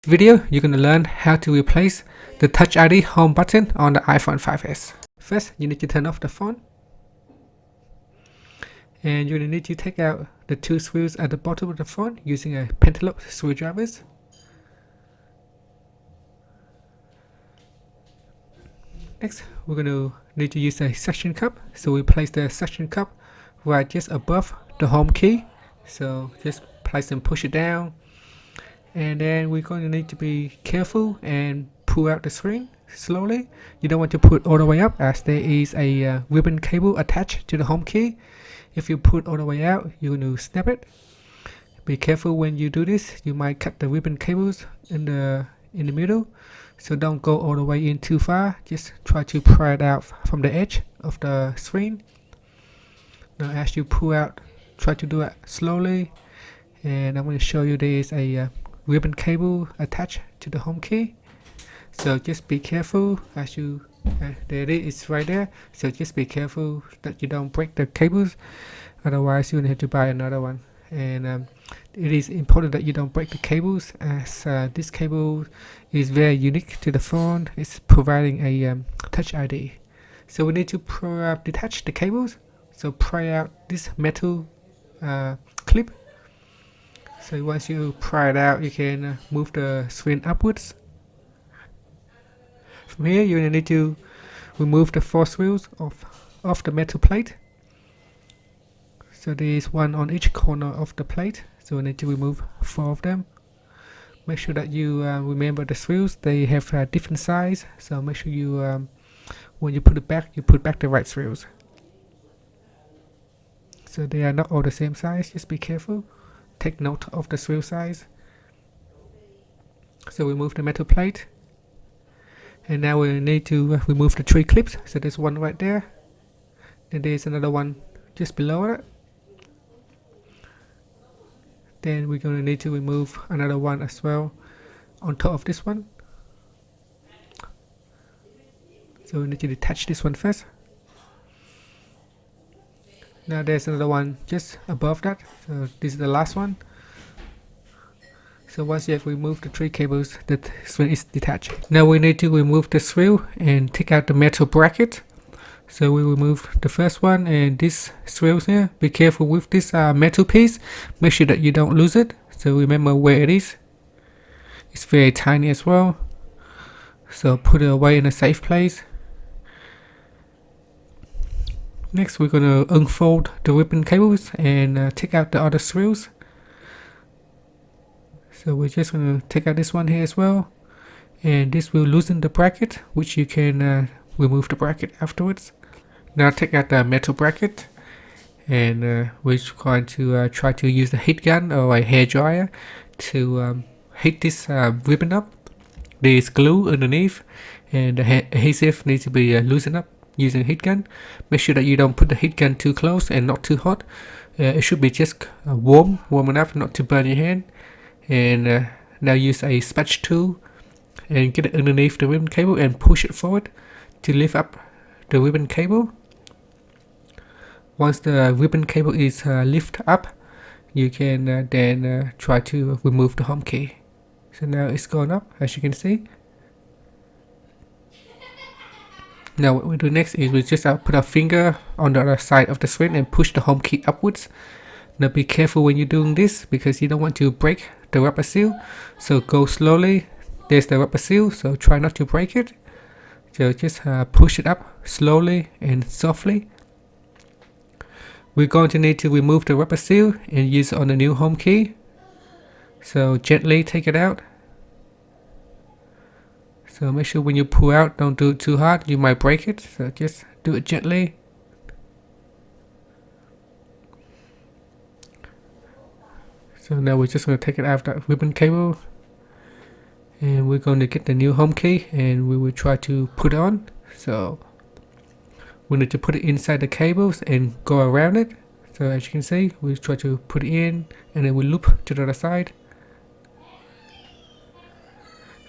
Video, you're going to learn how to replace the Touch ID home button on the iPhone 5s. First, you need to turn off the phone. And you're going to need to take out the two screws at the bottom of the phone using a pentalobe screwdrivers. Next, we're going to need to use a suction cup. So we place the suction cup right just above the home key. So just place and push it down. And then we're going to need to be careful and pull out the screen slowly. You don't want to put it all the way up, as there is a ribbon cable attached to the home key. If you put it all the way out, you're going to snap it. Be careful when you do this. You might cut the ribbon cables in the middle. So don't go all the way in too far. Just try to pry it out from the edge of the screen. Now as you pull out, try to do it slowly. And I'm going to show you there is a ribbon cable attached to the home key. So just be careful as you there it is, it's right there. So just be careful that you don't break the cables, otherwise you're gonna have to buy another one. And it is important that you don't break the cables, as this cable is very unique to the phone. It's providing a Touch ID. So we need to detach the cables. So pry out this metal clip. So once you pry it out, you can move the screen upwards. From here, you need to remove the 4 screws off the metal plate. So there is one on each corner of the plate. So we need to remove 4 of them. Make sure that you remember the screws. They have a different size. So make sure you, when you put it back, you put back the right screws. So they are not all the same size. Just be careful. Take note of the screw size. So remove the metal plate. And now we need to remove the 3 clips. So there's one right there. And there's another one just below it. Then we're going to need to remove another one as well on top of this one. So we need to detach this one first. Now there's another one just above that. So this is the last one. So once you have removed the 3 cables, the screen is detached. Now we need to remove the screw and take out the metal bracket. So we remove the first one and this screw here. Be careful with this metal piece. Make sure that you don't lose it. So remember where it is. It's very tiny as well. So put it away in a safe place. Next, we're going to unfold the ribbon cables and take out the other screws. So we're just going to take out this one here as well. And this will loosen the bracket, which you can remove the bracket afterwards. Now take out the metal bracket. And we're going to try to use the heat gun or a hair dryer to heat this ribbon up. There is glue underneath, and the adhesive needs to be loosened up using a heat gun. Make sure that you don't put the heat gun too close and not too hot. It should be just warm enough not to burn your hand. And now use a spatch tool and get it underneath the ribbon cable and push it forward to lift up the ribbon cable. Once the ribbon cable is lifted up, you can then try to remove the home key. So now it's gone up, as you can see. Now what we do next is we just put our finger on the other side of the screen and push the home key upwards. Now be careful when you're doing this, because you don't want to break the rubber seal. So go slowly. There's the rubber seal, so try not to break it. So just push it up slowly and softly. We're going to need to remove the rubber seal and use it on the new home key. So gently take it out. So make sure when you pull out, don't do it too hard, you might break it. So just do it gently. So now we're just going to take it out of that ribbon cable. And we're going to get the new home key and we will try to put it on. So we need to put it inside the cables and go around it. So as you can see, we try to put it in and then we loop to the other side.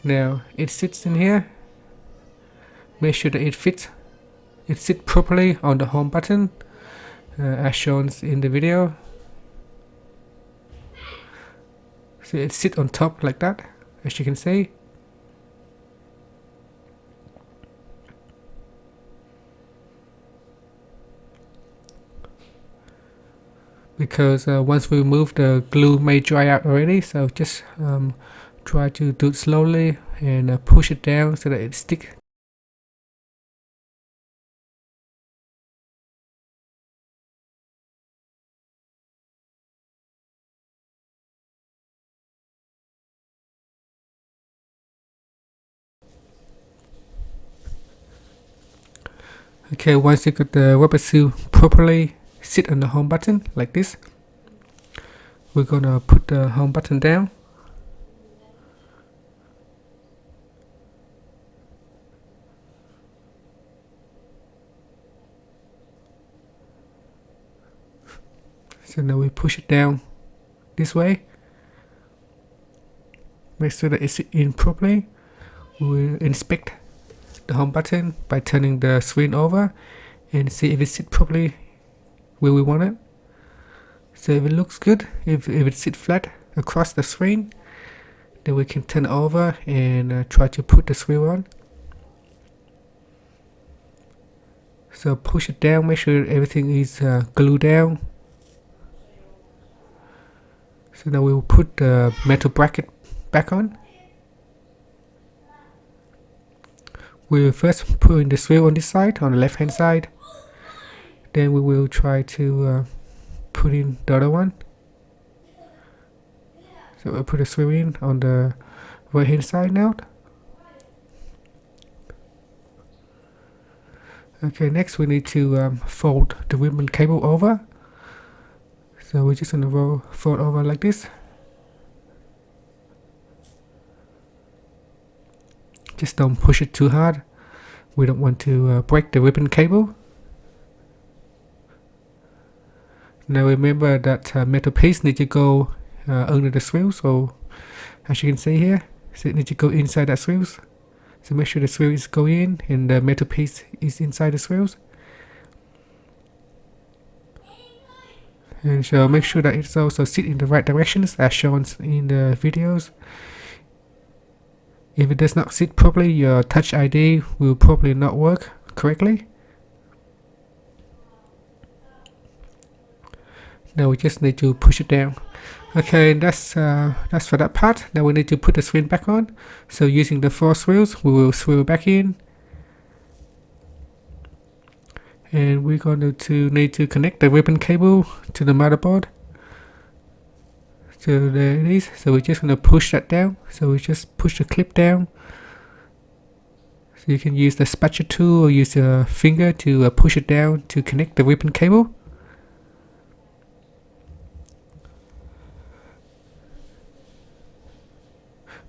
Now it sits in here. Make sure that it sits properly on the home button, as shown in the video. So it sits on top like that, as you can see. Because once we remove, the glue may dry out already, so just try to do it slowly and push it down so that it sticks. Okay, once you got the rubber seal properly sit on the home button like this, we're gonna put the home button down. So now we push it down this way. Make sure that it's in properly. We will inspect the home button by turning the screen over and see if it sits properly where we want it. So if it looks good, if it sits flat across the screen, then we can turn it over and try to put the screw on. So push it down, make sure everything is glued down. So now we will put the metal bracket back on. We will first put in the screw on this side, on the left hand side. Then we will try to put in the other one. So we'll put a screw in on the right hand side now. Okay, next we need to fold the ribbon cable over. So we're just gonna fold over like this. Just don't push it too hard. We don't want to break the ribbon cable. Now remember that metal piece needs to go under the screw. So as you can see here, so it needs to go inside that screws. So make sure the screw is going in and the metal piece is inside the screws. And so make sure that it's also sit in the right directions as shown in the videos. If it does not sit properly, your Touch ID will probably not work correctly. Now we just need to push it down. Okay, that's for that part. Now we need to put the screen back on. So using the 4 screws, we will screw back in. And we're going to need to connect the ribbon cable to the motherboard. So there it is. So we're just going to push that down. So we just push the clip down. So you can use the spatula tool or use your finger to push it down to connect the ribbon cable.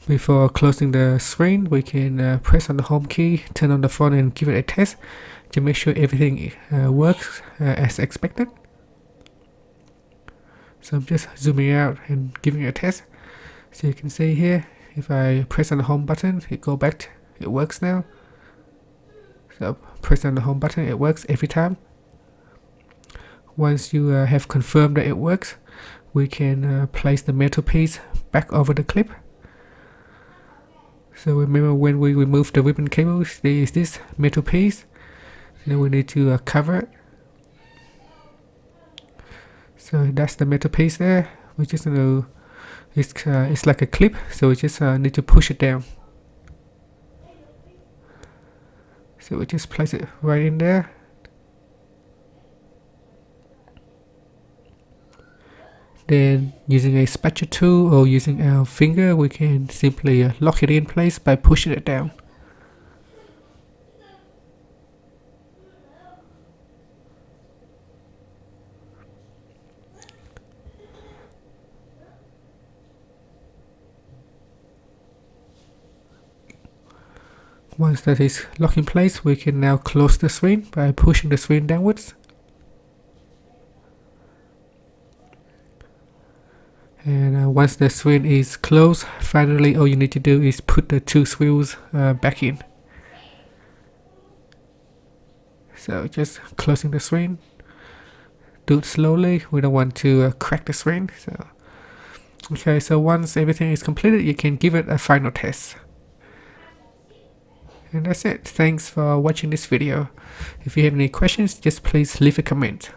Before closing the screen, we can press on the home key, turn on the phone and give it a test to make sure everything works as expected. So I'm just zooming out and giving it a test. So you can see here, if I press on the home button, it go back, it works now. So press on the home button, it works every time. Once you have confirmed that it works, we can place the metal piece back over the clip. So remember, when we remove the ribbon cables, there is this metal piece. Then we need to cover it. So that's the metal piece there. We just gonna, it's like a clip, so we just need to push it down. So we just place it right in there. Then using a spatula tool or using our finger, we can simply lock it in place by pushing it down. Once that is locked in place, we can now close the screen by pushing the screen downwards. And once the screen is closed, finally all you need to do is put the 2 screws back in. So just closing the screen. Do it slowly, we don't want to crack the screen. So Okay, so once everything is completed, you can give it a final test. And that's it. Thanks for watching this video. If you have any questions, just please leave a comment.